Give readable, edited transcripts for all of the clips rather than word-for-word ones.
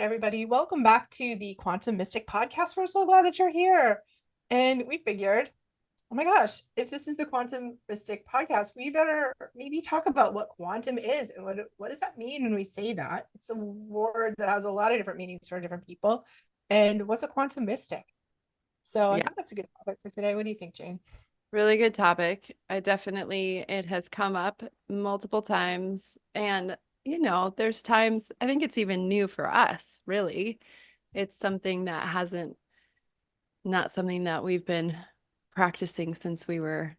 Everybody, welcome back to the Quantum Mystic podcast. We're so glad that you're here. And we figured, oh my gosh, if this is the Quantum Mystic podcast, we better maybe talk about what quantum is and what does that mean when we say that? It's a word that has a lot of different meanings for different people. And what's a quantum mystic? So I Yeah, think that's a good topic for today. What do you think, Jane? really good topic. It has come up multiple times. And, there's times, I think it's even new for us, really. It's something that hasn't, not something that we've been practicing since we were,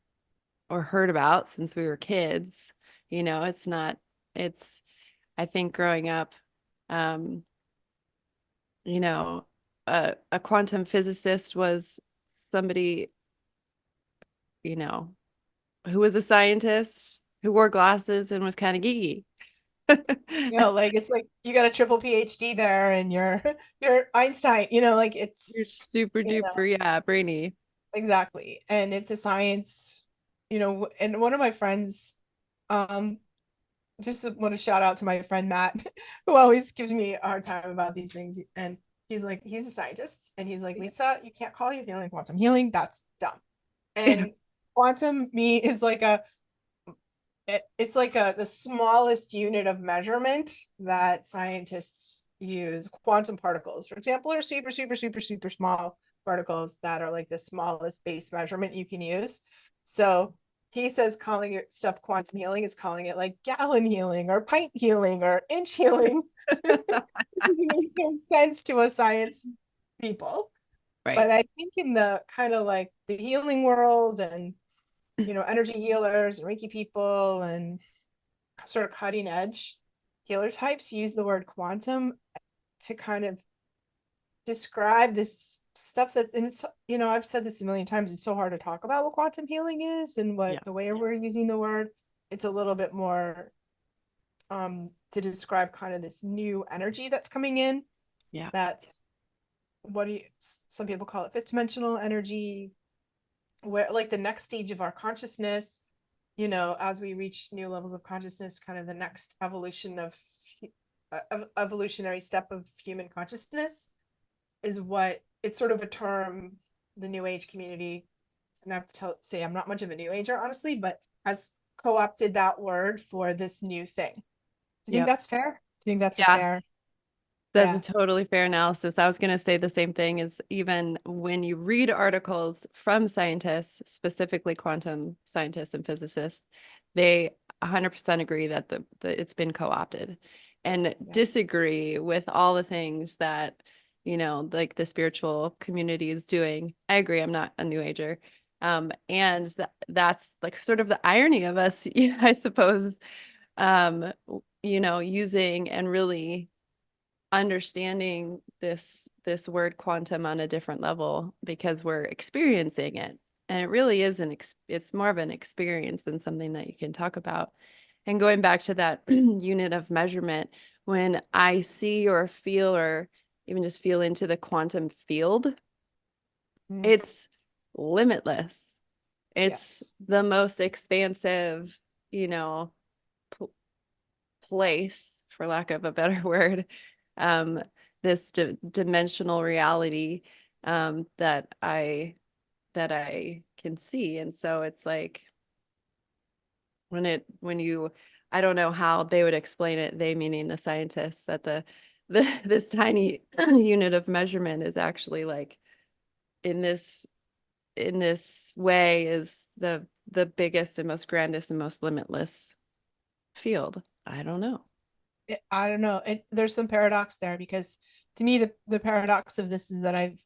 or heard about since we were kids. It's not, it's, I think growing up, um, you know, a quantum physicist was somebody, you know, who was a scientist who wore glasses and was kind of geeky. Like it's like you got a triple PhD there and you're Einstein, like You're it's super you know duper, yeah, brainy. exactly. And it's a science, and one of my friends, um, just want to shout out to my friend Matt, who always gives me a hard time about these things. And he's a scientist, and he's like, Lisa, you can't call your healing quantum healing. That's dumb. Yeah. And quantum me is like it's like the smallest unit of measurement that scientists use. Quantum particles, for example, are super, super, super, super small particles that are like the smallest base measurement you can use. So he says calling your stuff quantum healing is calling it like gallon healing or pint healing or inch healing. It doesn't make no sense to a science people. Right. But I think in the kind of like the healing world and energy healers and Reiki people and sort of cutting edge healer types use the word quantum to kind of describe this stuff that, and it's, I've said this a million times, it's so hard to talk about what quantum healing is and what Yeah. the way we're using the word. It's a little bit more to describe kind of this new energy that's coming in. Yeah. That's what do you, some people call it fifth dimensional energy, where like the next stage of our consciousness, as we reach new levels of consciousness, kind of the next evolution of evolutionary step of human consciousness is what it's sort of a term the new age community, and I have to say I'm not much of a new ager honestly, but has co-opted that word for this new thing. Do you think Yep. that's fair? Do you think that's a Yeah. fair? That's a Yeah. totally fair analysis. I was going to say the same thing is even when you read articles from scientists, specifically quantum scientists and physicists, they 100% agree that the it's been co-opted and Yeah. disagree with all the things that, like the spiritual community is doing. I agree. I'm not a new ager. And that's like sort of the irony of us, I suppose, using and really understanding this word quantum on a different level because we're experiencing it, and it really is it's more of an experience than something that you can talk about. And going back to that unit of measurement, when I see or feel or even just feel into the quantum field, Mm. it's limitless. It's Yes. the most expansive, you know pl- place, for lack of a better word, um, this dimensional reality, that I can see. And so it's like when you, I don't know how they would explain it, they meaning the scientists, that the this tiny unit of measurement is actually like in this way is the biggest and most grandest and most limitless field. I don't know. I don't know. There's some paradox there because to me, the paradox of this is that I've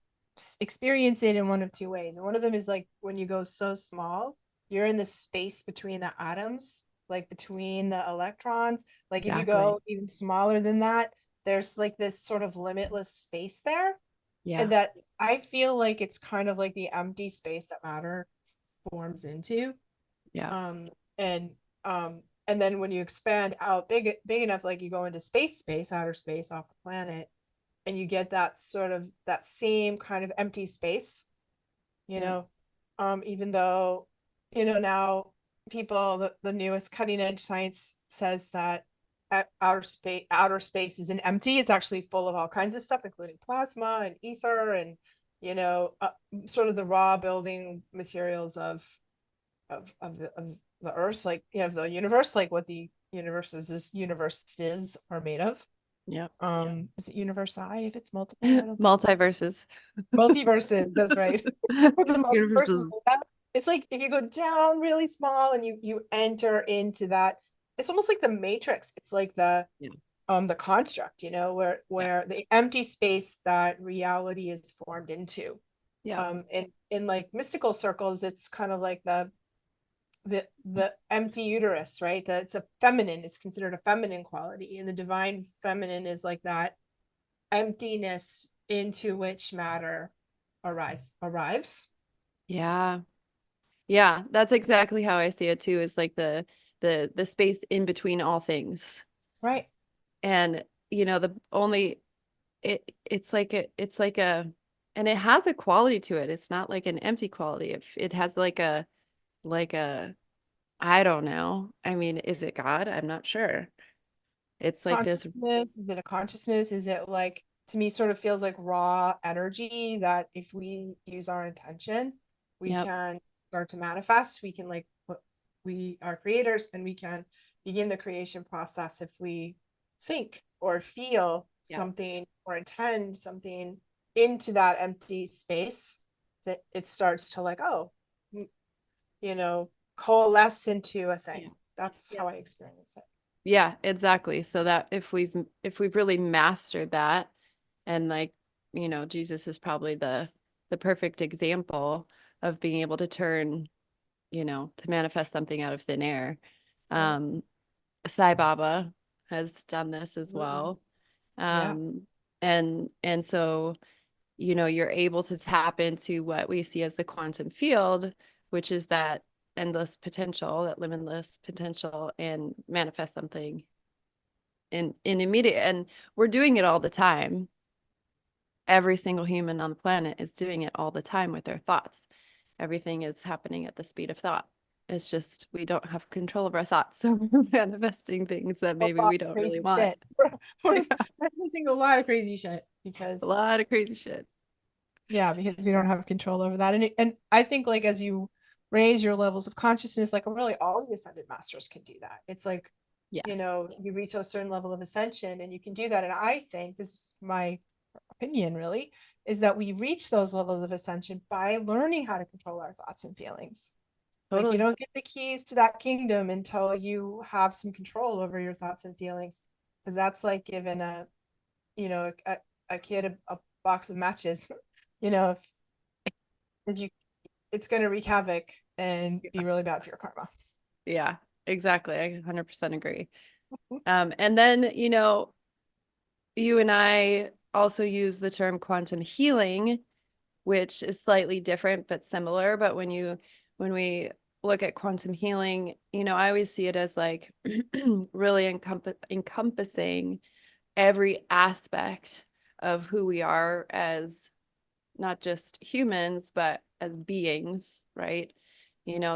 experienced it in one of two ways. And one of them is like when you go so small, you're in the space between the atoms, like between the electrons. Like if you Exactly. go even smaller than that, there's like this sort of limitless space there. Yeah. And that I feel like it's kind of like the empty space that matter forms into. Yeah. um and and then when you expand out big enough, like you go into space, outer space, off the planet, and you get that sort of that same kind of empty space, you Yeah. know even though now people, the newest cutting edge science says that outer space isn't empty. It's actually full of all kinds of stuff, including plasma and ether and, you know, sort of the raw building materials of the earth, like, you know, the universe, like what the universes are made of. Yep. Is it universe if it's multiple? I don't think Multiverses. multiverses, that's right. What the multiverses Universes. it's like if you go down really small and you enter into that, it's almost like the matrix. It's like Yeah. the construct, you know, Yeah. where the empty space that reality is formed into. Yeah. In like mystical circles, it's kind of like the empty uterus, right? That it's a feminine, it's considered a feminine quality, and the divine feminine is like that emptiness into which matter arrives. Yeah. Yeah. That's exactly how I see it too, is like the space in between all things. Right. And the only it's like a and it has a quality to it. It's not like an empty quality. If it has like a I don't know. I mean, is it God? I'm not sure. It's like this. Consciousness, is it a consciousness? Is it like, to me, sort of feels like raw energy that if we use our intention, we Yep. can start to manifest. We can like we are creators and we can begin the creation process if we think or feel Yep. something or intend something into that empty space, that it starts to like, oh, you know, coalesce into a Yeah. thing. That's how I experience it. Yeah, exactly. So that if we've really mastered that, and like, Jesus is probably the perfect example of being able to turn, to manifest something out of thin air. Right. Um, Sai Baba has done this as Mm. well. Yeah. Um, and so, you're able to tap into what we see as the quantum field, which is that endless potential, that limitless potential, and manifest something in immediate. And we're doing it all the time. Every single human on the planet is doing it all the time with their thoughts. Everything is happening at the speed of thought. It's just we don't have control of our thoughts, so we're manifesting things that A maybe lot we of don't really crazy want. shit. We're missing a lot of crazy shit A because, lot of crazy shit. yeah, because we Yeah. don't have control over that. And I think like as you raise your levels of consciousness, like really all the ascended masters can do that. It's like, you Yes. know, you reach a certain level of ascension and you can do that. And I think this is my opinion really, is that we reach those levels of ascension by learning how to control our thoughts and feelings. Like you Totally. don't get the keys to that kingdom until you have some control over your thoughts and feelings. Because that's like giving you know, a kid a box of matches. You know, if you, it's going to wreak havoc and be really bad for your karma. Yeah, exactly. I 100% agree. And then, you and I also use the term quantum healing, which is slightly different but similar. But when we look at quantum healing, I always see it as like really encompassing every aspect of who we are as not just humans, but as beings, right?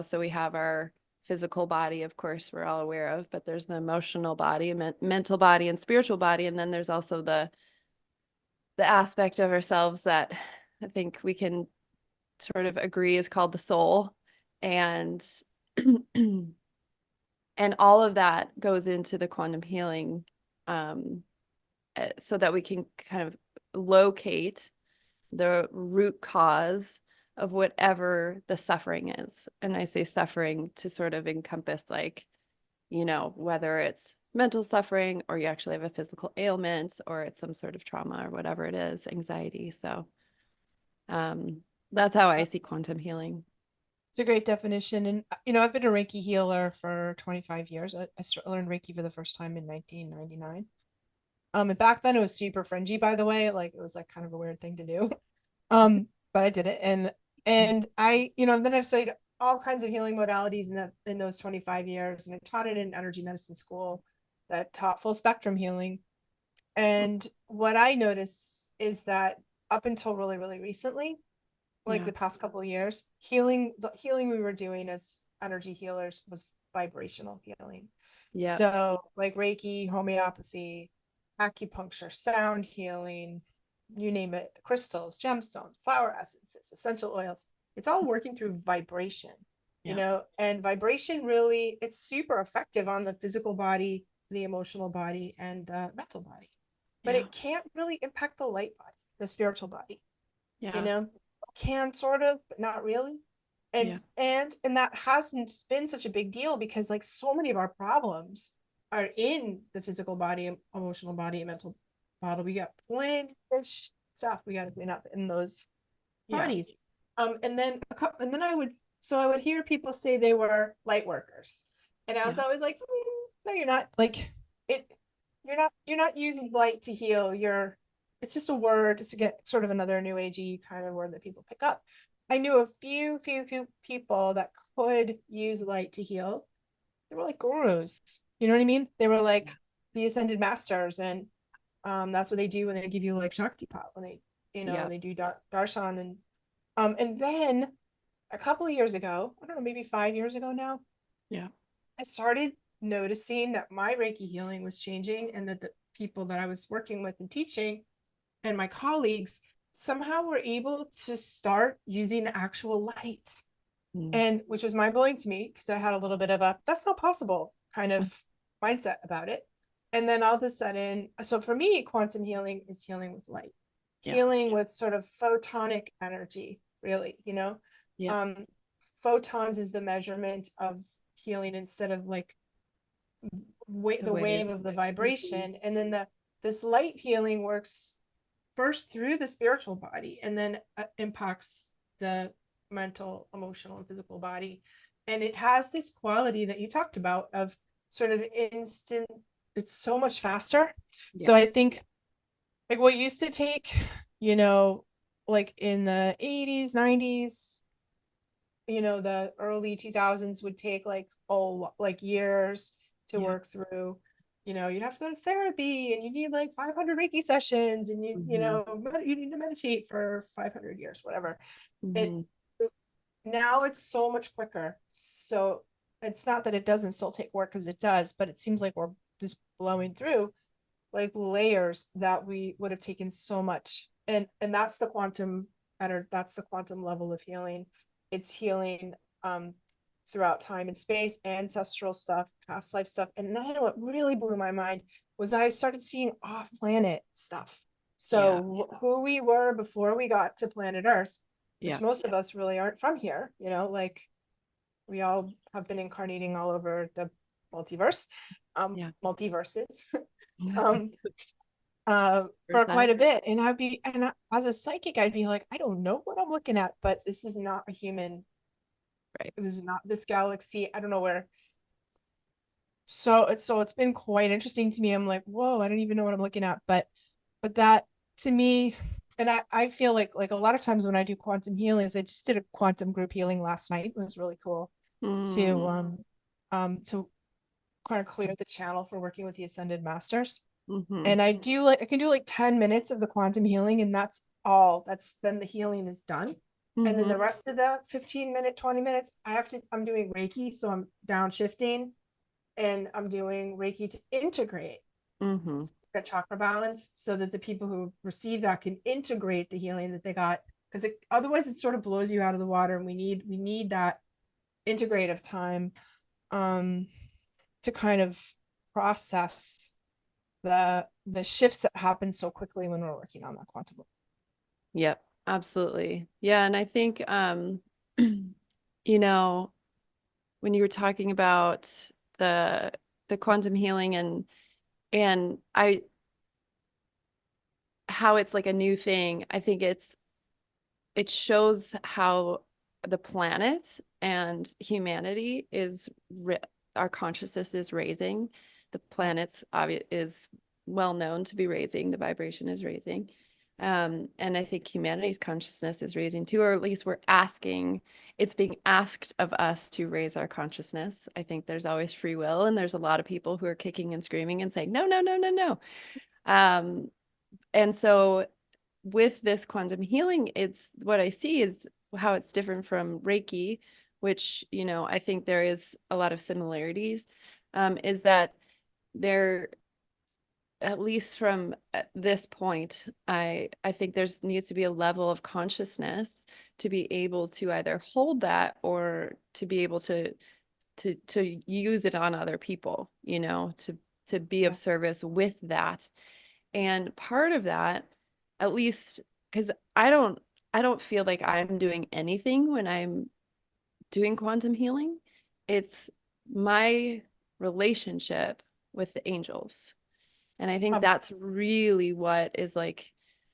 So we have our physical body, of course, we're all aware of, but there's the emotional body, mental body, and spiritual body. And then there's also the aspect of ourselves that I think we can sort of agree is called the soul. And and all of that goes into the quantum healing, um, so that we can kind of locate the root cause of whatever the suffering is. And I say suffering to sort of encompass like, whether it's mental suffering or you actually have a physical ailment or it's some sort of trauma or whatever it is, anxiety. So that's how I see quantum healing. It's a great definition. And, you know, I've been a Reiki healer for 25 years. I learned Reiki for the first time in 1999. And back then it was super fringy, by the way. Like it was like kind of a weird thing to do. But I did it. And I, you know, then I've studied all kinds of healing modalities in those 25 years. And I taught it in energy medicine school that taught full spectrum healing. And what I notice is that up until really, really recently, like Yeah. the past couple of years, the healing we were doing as energy healers was vibrational healing. Yep. So like Reiki, homeopathy, acupuncture, sound healing, you name it, crystals, gemstones, flower essences, essential oils. It's all working through vibration, Yep. and vibration really, it's super effective on the physical body, the emotional body, and the mental body. But Yeah. it can't really impact the light body, the spiritual body, you Yeah. know, can sort of, but not really. Yeah. And that hasn't been such a big deal because like so many of our problems are in the physical body, emotional body, and mental body. We got plenty of stuff we got to clean up in those Yeah. bodies. And then I would hear people say they were light workers, and I was Yeah. always like, no, you're not. Like it, you're not using light to heal. It's just a word. It's to get sort of another new agey kind of word that people pick up. I knew a few people that could use light to heal. They were like gurus. You know what I mean? They were like the ascended masters, and that's what they do when they give you like Shaktipat, when they, Yeah. they do darshan. And then a couple of years ago, I don't know, maybe 5 years ago now, Yeah. I started noticing that my Reiki healing was changing, and that the people that I was working with and teaching and my colleagues somehow were able to start using actual light. Mm. And which was mind blowing to me because I had a little bit of a that's not possible kind of mindset about it. And then all of a sudden, so for me, quantum healing is healing with light, Yeah. healing with sort of photonic energy, really, Yeah. Um, photons is the measurement of healing instead of like The the wave. wave of the Mhm. vibration. And then this light healing works first through the spiritual body and then impacts the mental, emotional, and physical body. And it has this quality that you talked about of sort of instant, it's so much faster. So Yeah. I think like what used to take, you know, like in the 80s, 90s, the early 2000s would take like, oh, like years to Yeah. work through. You'd have to go to therapy and you need like 500 Reiki sessions, and Hmm. you need to meditate for 500 years, whatever. It Hmm. Now it's so much quicker. So it's not that it doesn't still take work, because it does, but it seems like we're just blowing through like layers that we would have taken so much. And that's the quantum level of healing. It's healing throughout time and space, ancestral stuff, past life stuff. And then what really blew my mind was I started seeing off planet stuff. Yeah. So who we were before we got to planet Earth, which Yeah. most of us really aren't from here, like we all have been incarnating all over the multiverse, Yeah. multiverses. For um for that. quite a bit. And as a psychic, I'd be like, I don't know what I'm looking at, but this is not a human. Right. This is not this galaxy. I don't know where. So it's been quite interesting to me. I'm like, whoa, I don't even know what I'm looking at. But that to me, and I feel like a lot of times when I do quantum healings, I just did a quantum group healing last night. It was really cool to Mm. to kind of clear the channel for working with the ascended masters. Hmm. And I can do like 10 minutes of the quantum healing, and that's all. That's then the healing is done. And then Hmm. the rest of the 15-minute, 20 minutes, I'm doing Reiki. So I'm downshifting, and I'm doing Reiki to integrate Hmm. that chakra balance so that the people who receive that can integrate the healing that they got. Because otherwise it sort of blows you out of the water. And we need that integrative time um to kind of process the shifts that happen so quickly when we're working on that quantum. Yep. Absolutely. Yeah. And I think, you know, when you were talking about the the quantum healing and I how it's like a new thing, I think it shows how the planet and humanity our consciousness is raising. The planet's is well known to be raising, the vibration is raising. And I think humanity's consciousness is raising too, or at least it's being asked of us to raise our consciousness. I think there's always free will, and there's a lot of people who are kicking and screaming and saying, no, no, no, no, no. Um, and so with this quantum healing, it's what I see is how it's different from Reiki, which, I think there is a lot of similarities. is that there, at least from this point, I think there's needs to be a level of consciousness to be able to either hold that or to be able to use it on other people, you know, to be of Yeah. service with that. And part of that, at least because I don't feel like I'm doing anything when I'm doing quantum healing. It's my relationship with the angels. And I think Um, that's really what is like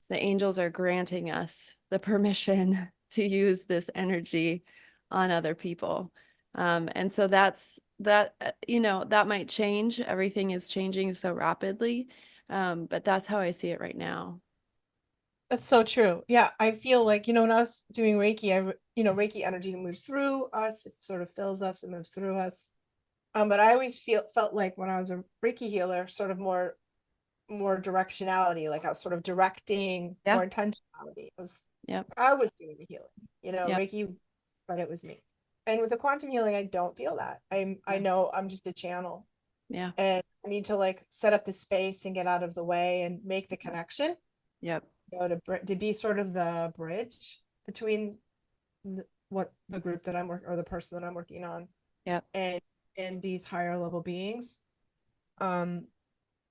the angels are granting us the permission to use this energy on other people. And so that's that, you know, that might change. Everything is changing so rapidly. But that's how I see it right now. that's so true. Yeah, I feel like, when I was doing Reiki, Reiki energy moves through us, it sort of fills us, it moves through us. But I always felt like when I was a Reiki healer, sort of more directionality, like I was sort of directing Yeah. more intentionality. Yep. I was doing the healing, Yep. Reiki, but it was me. And with the quantum healing, I don't feel that. I Yeah. know I'm just a channel, Yeah. and I need to like set up the space and get out of the way and make the connection, Yep. to be sort of the bridge between what the group that I'm working, or the person that I'm working on, Yep. and these higher level beings. Um,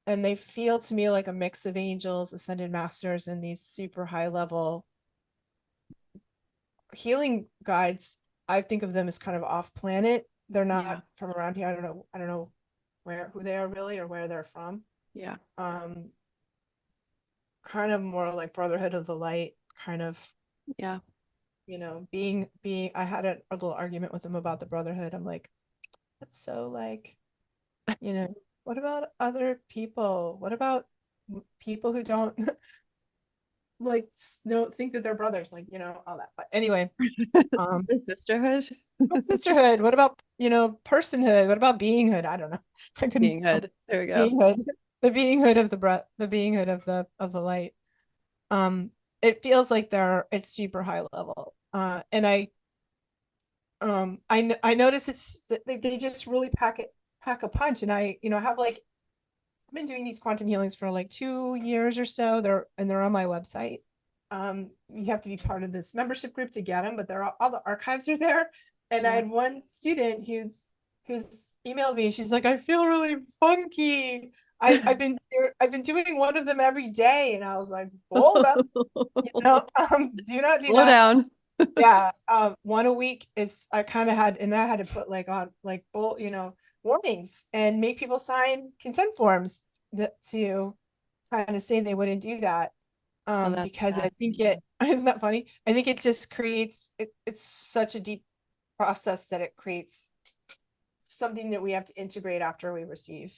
and they feel to me like a mix of angels, ascended masters, and these super high level healing guides. I think of them as kind of off planet. They're Yeah. not from around here. I don't know who they are really, or where they're from. Yeah. Um, kind of more like Brotherhood of the Light, kind of, Yeah. being I had a little argument with them about the Brotherhood. I'm like, that's so like, what about other people? What about people who don't like don't think that they're brothers, like, all that. But anyway, um The sisterhood. what sisterhood? What about, personhood? What about beinghood? I don't know. I couldn't. Being hood. There we go. Beinghood. The beinghood of the breath, the beinghood of the light. Um, it feels like it's super high level. And I notice it's they just really pack a punch. And I, have like I've been doing these quantum healings for like 2 years or so. They're on my website. You have to be part of this membership group to get them, but all the archives are there. And I Yeah. had one student who's emailed me, and she's like, I feel really funky. I've been doing one of them every day, and I was like, hold up, do not do Slow that. down. Yeah, one a week is, I had to put like on like warnings and make people sign consent forms to kind of say they wouldn't do that. Oh, that's Because I think fascinating. isn't that funny? I think it just creates it's such a deep process that it creates something that we have to integrate after we receive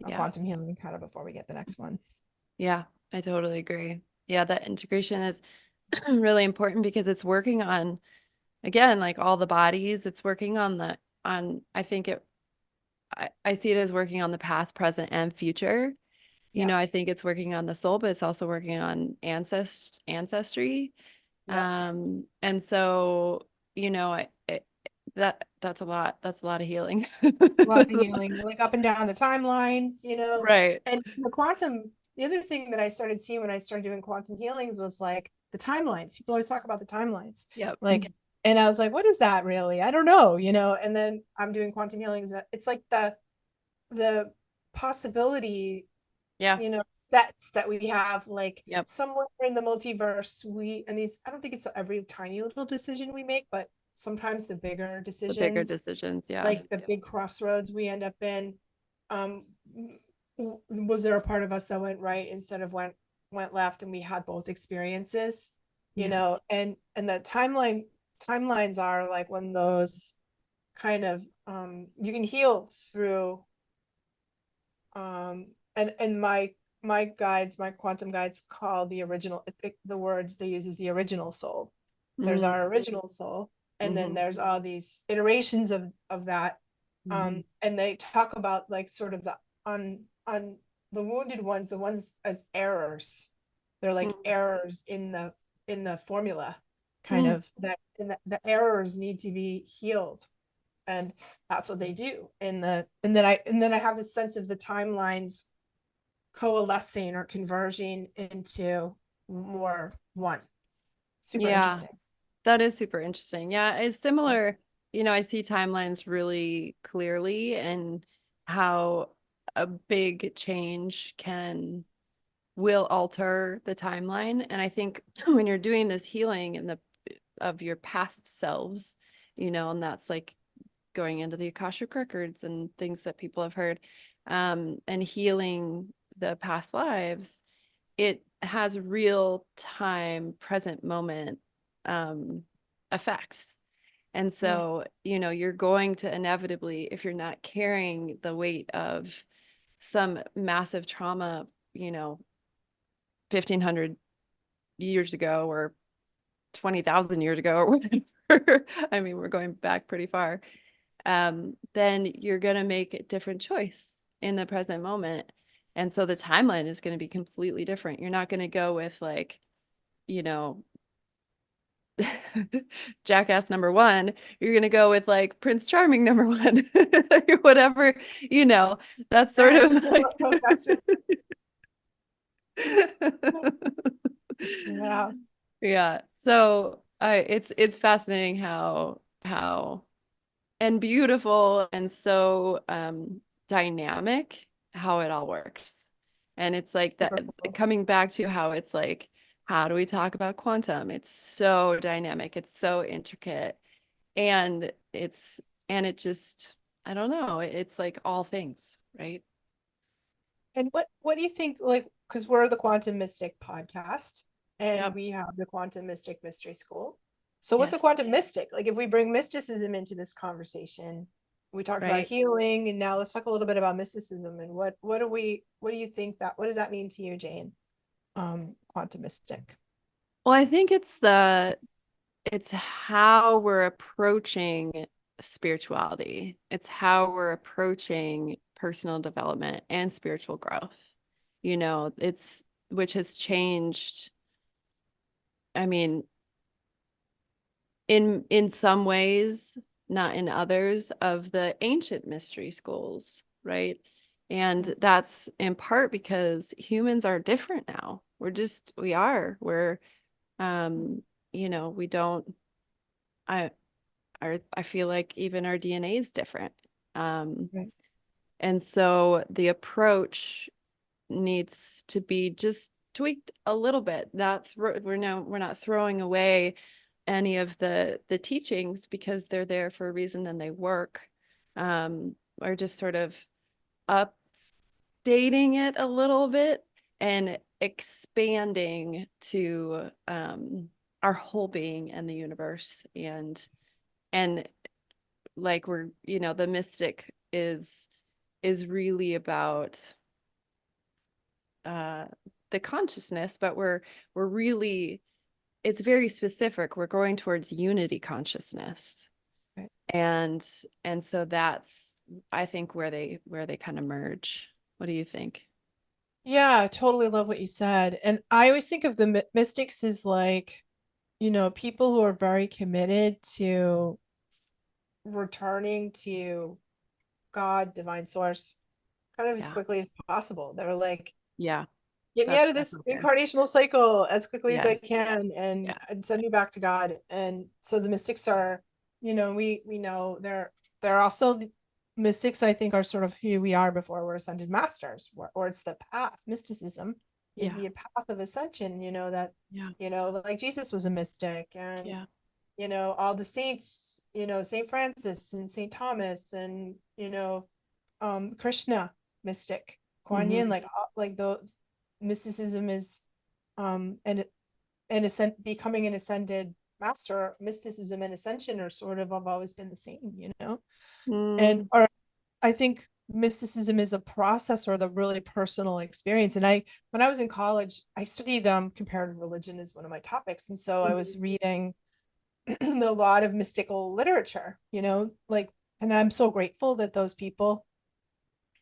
a Yeah. quantum healing, kind of before we get the next one. Yeah, I totally agree. Yeah, that integration is really important because it's working on, again, like all the bodies. It's working on I think I see it as working on the past, present, and future. You Yeah. know, I think it's working on the soul, but it's also working on ancestry. Yep. And so, you know, that's a lot. That's a lot of healing. It's a lot of healing, like up and down the timelines, Right. and the other thing that I started seeing when I started doing quantum healings was like the timelines. People always talk about the timelines. Yep. Like, and I was like, what is that really? I don't know, and then I'm doing quantum healings. It's like the possibility, Yeah. sets that we have, like Yep. somewhere in the multiverse, and these, I don't think it's every tiny little decision we make, but sometimes the bigger The bigger decisions, decisions. Yeah. like the big crossroads we end up in, um was there a part of us that went right instead of went left, and we had both experiences, Yeah. and the timelines are like when those kind of, you can heal through, and my quantum guides call the original, the words they use is the original soul. There's Mm-hmm. our original soul, and then Mm-hmm. there's all these iterations of that. Mm-hmm. And they talk about like sort of on the wounded ones, the ones as errors. They're like errors in the formula, kind Mm-hmm. of, that and the errors need to be healed. And that's what they do and then I have this sense of the timelines coalescing or converging into more one. Super Yeah, interesting. that is super interesting. Yeah, it's similar. I see timelines really clearly and how a big change will alter the timeline. And I think when you're doing this healing and the of your past selves, and that's like going into the Akashic records and things that people have heard, and healing the past lives, it has real time, present moment effects. And Yeah. so, you're going to inevitably, if you're not carrying the weight of some massive trauma, 1500 years ago or 20,000 years ago or whatever. I mean, we're going back pretty far. Then you're going to make a different choice in the present moment. And so the timeline is going to be completely different. You're not going to go with like, you know, Jackass number one. You're going to go with like Prince Charming number one, whatever, that's sort Yeah. of like, That's yeah. yeah. So it's fascinating how and beautiful and so dynamic how it all works. And it's like that Super cool. coming back to how it's like, how do we talk about quantum? It's so dynamic, it's so intricate, and it just, I don't know, it's like all things, right? And what do you think, like, because we're the Quantum Mystic podcast and Yep. we have the Quantum Mystic Mystery School. So what's a Yes. quantum mystic? Like if we bring mysticism into this conversation, we talked about Right. healing and now let's talk a little bit about mysticism and what do you think that what does that mean to you, Jane? Quantum mystic. Well, I think it's how we're approaching spirituality. It's how we're approaching personal development and spiritual growth. It's which has changed. I mean, in some ways, not in others, of the ancient mystery schools, right? And Yeah. that's in part because humans are different now. We are. We're we don't I I feel like even our DNA is different. Um, Right. and so the approach needs to be just tweaked a little bit. We're not throwing away any of the teachings because they're there for a reason and they work. Or just sort of updating it a little bit and expanding to our whole being and the universe, and like the mystic is really about uh the consciousness, but we're really, it's very specific. We're going towards unity consciousness. Right. And so that's, I think, where they kind of merge. What do you think? Yeah, I totally love what you said. And I always think of the mystics as like, people who are very committed to returning to God, divine source, kind of as Yeah. quickly as possible. They're like, Yeah, get me out that's of their this focus. incarnational cycle as quickly as I Yes. can Yeah. and send me back to God. And so the mystics are, we know they're also the mystics, I think, are sort of who we are before we're ascended masters, or it's the path. Mysticism is Yeah. the path of ascension, that, Yeah. like Jesus was a mystic and Yeah. all the saints, Saint Francis and Saint Thomas and Krishna mystic, Kuan Yin, Hmm. like the mysticism is and becoming an ascended master. Mysticism and ascension are sort of have always been the same, and Mm, or I think mysticism is a process or the really personal experience. And when I was in college, I studied comparative religion as one of my topics, and so I was mhm. reading a lot of mystical literature, like, and I'm so grateful that those people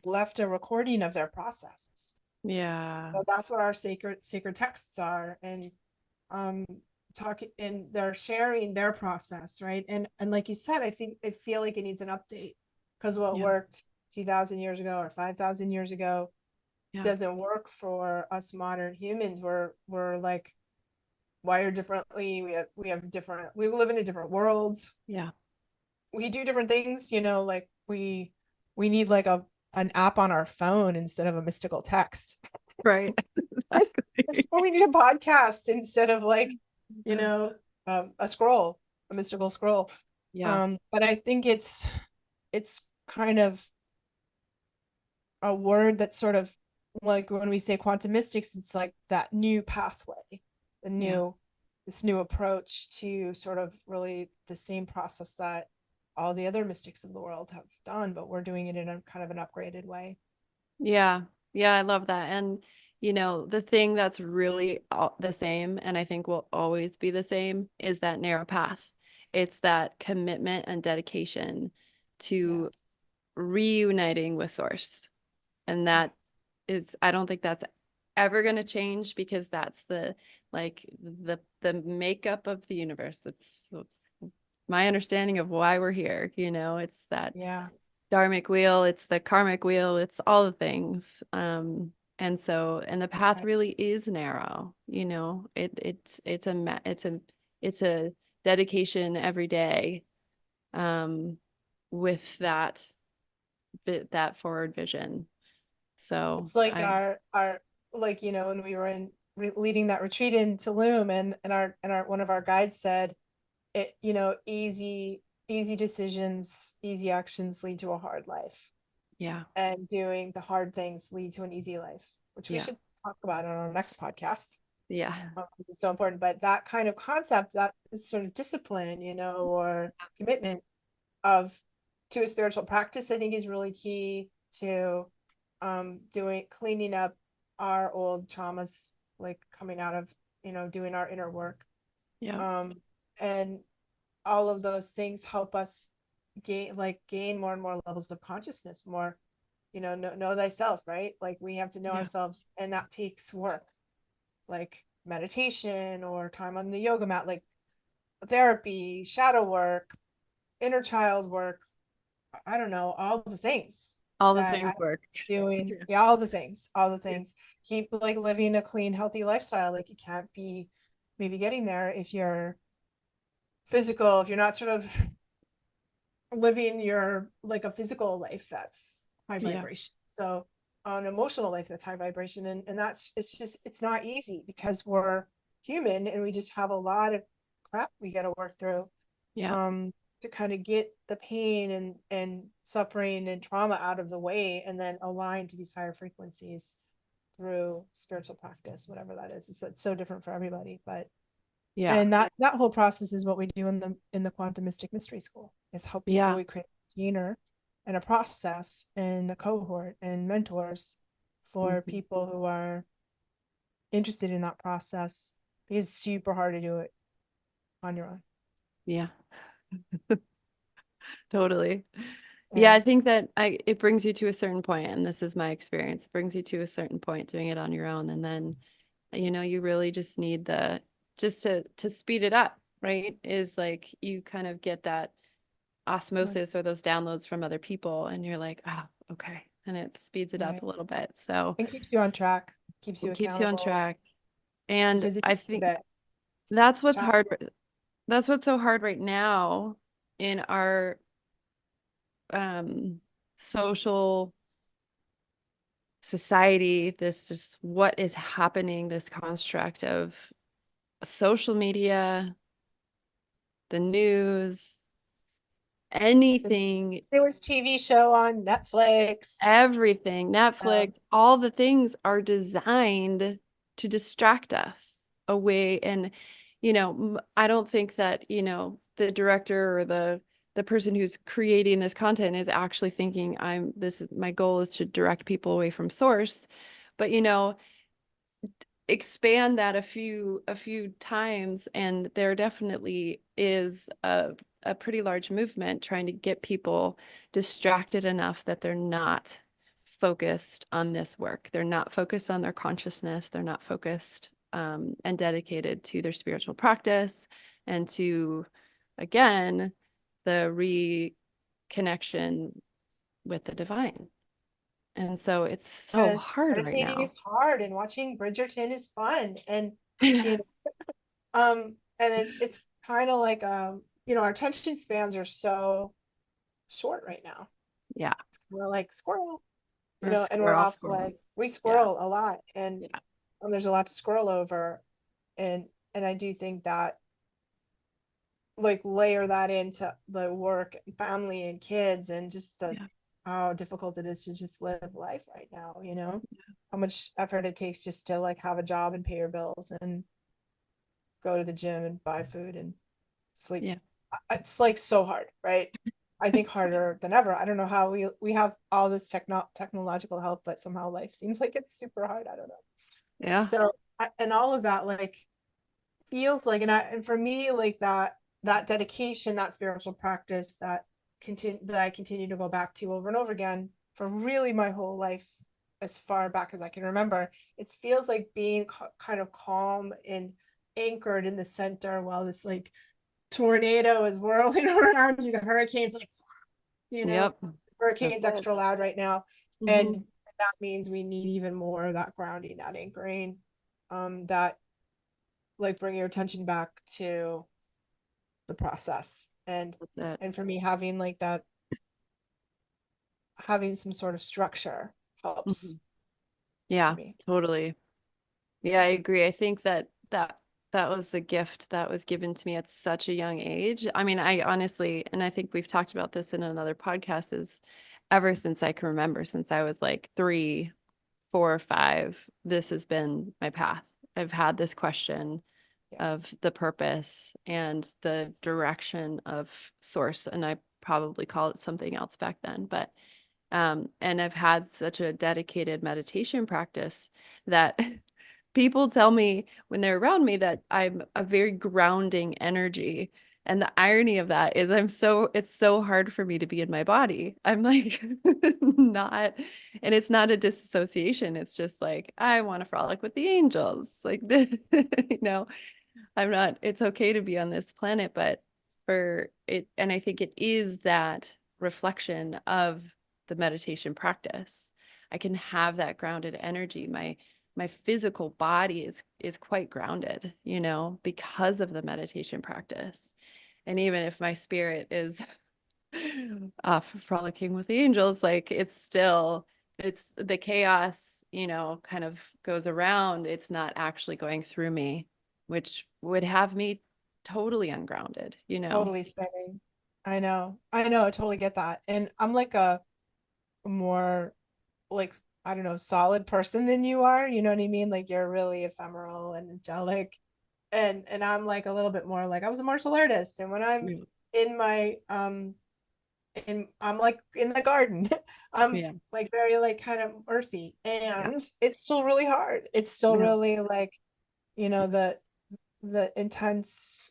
left a recording of their process. Yeah. So that's what our sacred texts are. And um talking and they're sharing their process, right? And like you said, I feel like it needs an update because what Yeah. worked 2000 years ago or 5000 years ago Yeah. doesn't work for us modern humans. We're like wired differently. We have different, we live in a different worlds. Yeah. We do different things, like we need like an app on our phone instead of a mystical text. Right. Exactly. Or we need a podcast instead of like, you know, a scroll, a mystical scroll. Yeah. But I think it's kind of a word that sort of like when we say quantum mystics, it's like that new pathway, the Yeah. new this new approach to sort of really the same process that all the other mystics of the world have done, but we're doing it in a kind of an upgraded way. Yeah. Yeah, I love that. And the thing that's really the same, and I think will always be the same, is that narrow path. It's that commitment and dedication Yeah. to reuniting with source. And Yeah. that is, I don't think that's ever going to change because that's the makeup of the universe. It's my understanding of why we're here. It's that Yeah. dharmic wheel, it's the karmic wheel, it's all the things. And the path Right. really is narrow. It's a dedication every day, um, with that forward vision. So It's like I our like when we were leading that retreat in Tulum, and our one of our guides said it, easy decisions, easy actions lead to a hard life, Yeah. and doing the hard things lead to an easy life, which we Yeah. should talk about on our next podcast. Yeah. It's so important, but that kind of concept, that is sort of discipline, or commitment of to a spiritual practice, I think is really key to doing cleaning up our old traumas, like coming out of, doing our inner work. Yeah. And all of those things help us gain more and more levels of consciousness, more, know thyself, right? Like we have to know Yeah. ourselves, and that takes work, like meditation or time on the yoga mat, like therapy, shadow work, inner child work. I don't know, all the things All the that I'm things work. doing. Yeah. Yeah, all the Yeah. things. Keep like living a clean, healthy lifestyle. Like you can't be maybe getting there if you're physical, if you're not sort of living your like a physical life that's high Yeah. vibration. So an emotional life that's high vibration, and that's it's not easy because we're human and we just have a lot of crap we got to work through, Yeah. um to kind of get the pain and suffering and trauma out of the way, and then align to these higher frequencies through spiritual practice, whatever that is. It's so different for everybody, but Yeah. and that whole process is what we do in the quantum mystic mystery school, is help people. Yeah. We create a container and a process and a cohort and mentors for Mhm. people who are interested in that process, because it's super hard to do it on your own. Yeah. Totally. Yeah, Yeah. I think that it brings you to a certain point, and this is my experience. It brings you to a certain point doing it on your own, and then you really just need the just to speed it up, right? Is like you kind of get that Right. osmosis or those downloads from other people, and you're like, oh, okay, and it speeds it up Right. a little bit. So And keeps you on track, keeps you it keeps you on accountable, track. And because if I you think that that's what's challenge. hard. That's what's so hard right now in our social society, this just what is happening, this construct of social media, the news, anything, There was TV show on Netflix. everything, Netflix, all the things are designed to distract us away. And, I don't think that, the director or the person who's creating this content is actually thinking my goal is to direct people away from source. But, expand that a few times, and there definitely is a pretty large movement trying to get people distracted enough that they're not focused on this work. They're not focused on their consciousness. They're not focused and dedicated to their spiritual practice and to, again, the reconnection with the divine. And so it's so Because hard right meditating now. is hard and watching Bridgerton is fun. And you know, and it's kind of like our attention spans are so short right now. Yeah. We're like squirrel, Or and we're squirrel, off like squirrels. we Yeah. squirrel a lot, and Yeah. there's a lot to squirrel over, and I do think that like layer that into the work and family and kids and just the Yeah. how difficult it is to just live life right now, how much effort it takes just to like have a job and pay your bills and go to the gym and buy food and sleep. Yeah. It's like so hard, right? I think harder than ever. I don't know how we have all this technological help, but somehow life seems like it's super hard. I don't know. Yeah. So and all of that like feels like and for me like that dedication, that spiritual practice that I continue to go back to over and over again for really my whole life, as far back as I can remember. It feels like being kind of calm and anchored in the center while this like tornado is whirling around you. The hurricane's like, you know Yep. That's hurricane's it. extra loud right now, Hmm. and that means we need even more of that grounding, that anchoring, that like bring your attention back to the process. and That's it. and for me, having like that, having some sort of structure helps Mhm. for Yeah, me. totally. Yeah, I agree. I think that was the gift that was given to me at such a young age. I mean, I honestly, and I think we've talked about this in another podcast, is ever since I can remember, since I was like 3, 4, 5, this has been my path. I've had this question Yeah, of the purpose and the direction of source, and I probably called it something else back then, but and I've had such a dedicated meditation practice that people tell me when they're around me that I'm a very grounding energy. And the irony of that is it's so hard for me to be in my body. I'm like not, and it's not a disassociation. It's just like, I want to frolic with the angels. Like, you know, I'm not, it's okay to be on this planet, but for it, and I think it is that reflection of the meditation practice. I can have that grounded energy. My physical body is quite grounded, because of the meditation practice. And even if my spirit is off frolicking with the angels, like it's the chaos, kind of goes around. It's not actually going through me, which would have me totally ungrounded. totally spinning. I know, I totally get that. And I'm like a more like, I don't know, solid person than you are, you know what I mean? Like you're really ephemeral and angelic, and I'm like a little bit more like, I was a martial artist, and when I'm Yeah. in my I'm like in the garden. I'm Yeah. like very like kind of earthy, Yeah. and it's still really hard. It's still Yeah. really like, the intense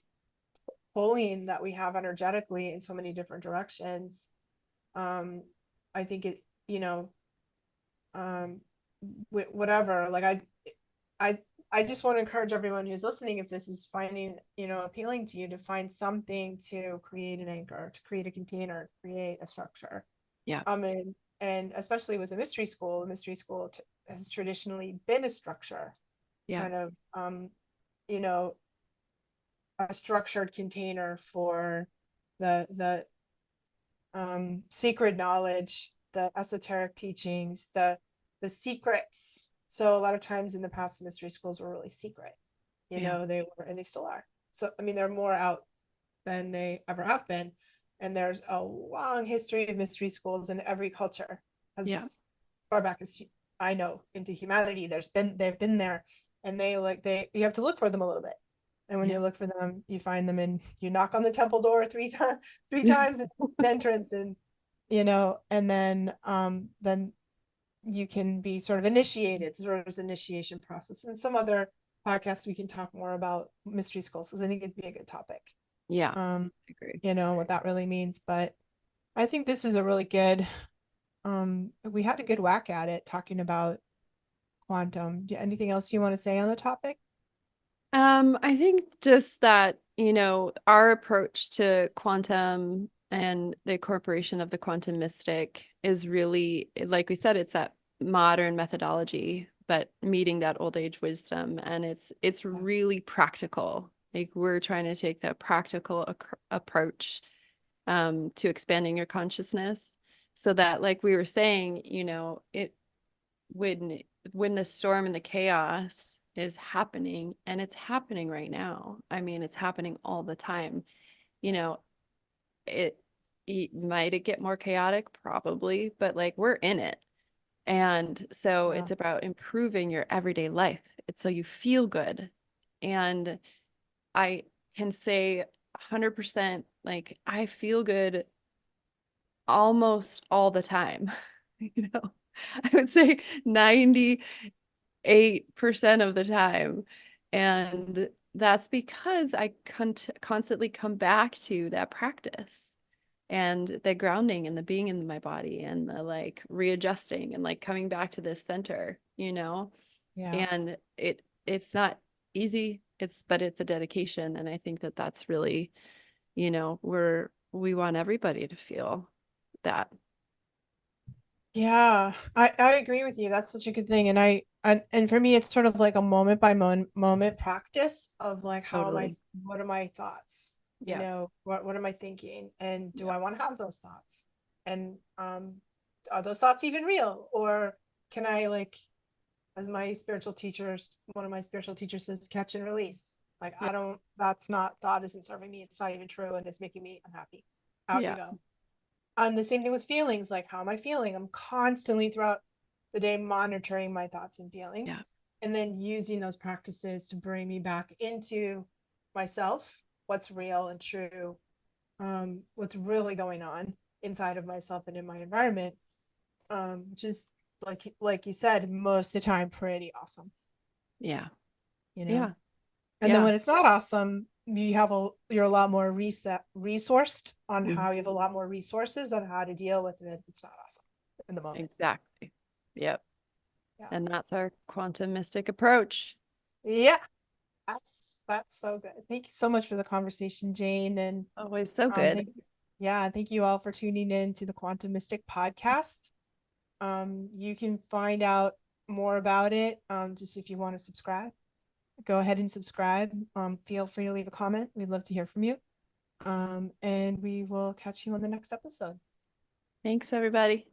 pulling that we have energetically in so many different directions. Um, I think it, um, whatever. Like I, I just want to encourage everyone who's listening, if this is finding, appealing to you, to find something to create an anchor, to create a container, to create a structure. Yeah. And especially with a mystery school has traditionally been a structure, Yeah. kind of, you know, a structured container for the secret knowledge, the esoteric teachings, the secrets. So a lot of times in the past, mystery schools were really secret. Yeah. They were, and they still are. So I mean, they're more out than they ever have been. And there's a long history of mystery schools in every culture, Yeah. as far back as I know into humanity. They've been there, and they you have to look for them a little bit. And when Yeah. you look for them, you find them, and you knock on the temple door three times at the entrance, and and then you can be sort of initiated. Sort of initiation process. And some other podcasts we can talk more about mystery schools, because I think it'd be a good topic. Yeah. Um, I agree. what that really means. But I think this was a really good, we had a good whack at it talking about quantum. Anything else you want to say on the topic? I think just that, our approach to quantum and the incorporation of the quantum mystic is really, like we said, it's that modern methodology, but meeting that old age wisdom. And it's Yeah. really practical. Like we're trying to take that practical approach to expanding your consciousness so that, like we were saying, it when when the storm and the chaos is happening, and it's happening right now. I mean, it's happening all the time. You know, it, it might it get more chaotic, probably, but like we're in it. And so Yeah. it's about improving your everyday life. It's so you feel good. And I can say 100% like I feel good almost all the time. You know, I would say 98% of the time. And that's because I constantly come back to that practice and the grounding and the being in my body and the like readjusting and like coming back to this center, Yeah. and it's not easy. But it's a dedication. And I think that that's really, we want everybody to feel that. Yeah, I agree with you. That's such a good thing. And for me it's sort of like a moment by moment practice of like Totally. what are my thoughts? Yeah. What am I thinking? And do Yeah. I want to have those thoughts? And are those thoughts even real? Or can I like as my spiritual teachers, one of my spiritual teachers says, catch and release. Like Yeah. I don't that's not thought isn't serving me, it's not even true, and it's making me unhappy. Out you Yeah. go. The same thing with feelings. Like, how am I feeling? I'm constantly throughout the day monitoring my thoughts and feelings, Yeah. and then using those practices to bring me back into myself, what's real and true, what's really going on inside of myself and in my environment, which is like you said, most of the time pretty awesome, Yeah. you know. Yeah. And then Yeah. when it's not awesome, you're a lot more resourced on how you have a Mhm. lot more resources on how to deal with it if it's not awesome in the moment. Exactly. Yep. Yeah. And that's our quantum mystic approach. Yeah. That's so good. Thank you so much for the conversation, Jane. And Always so um good. thank yeah, thank you all for tuning in to the Quantum Mystic podcast. You can find out more about it. Just if you want to subscribe, go ahead and subscribe. Feel free to leave a comment. We'd love to hear from you. And we will catch you on the next episode. Thanks, everybody.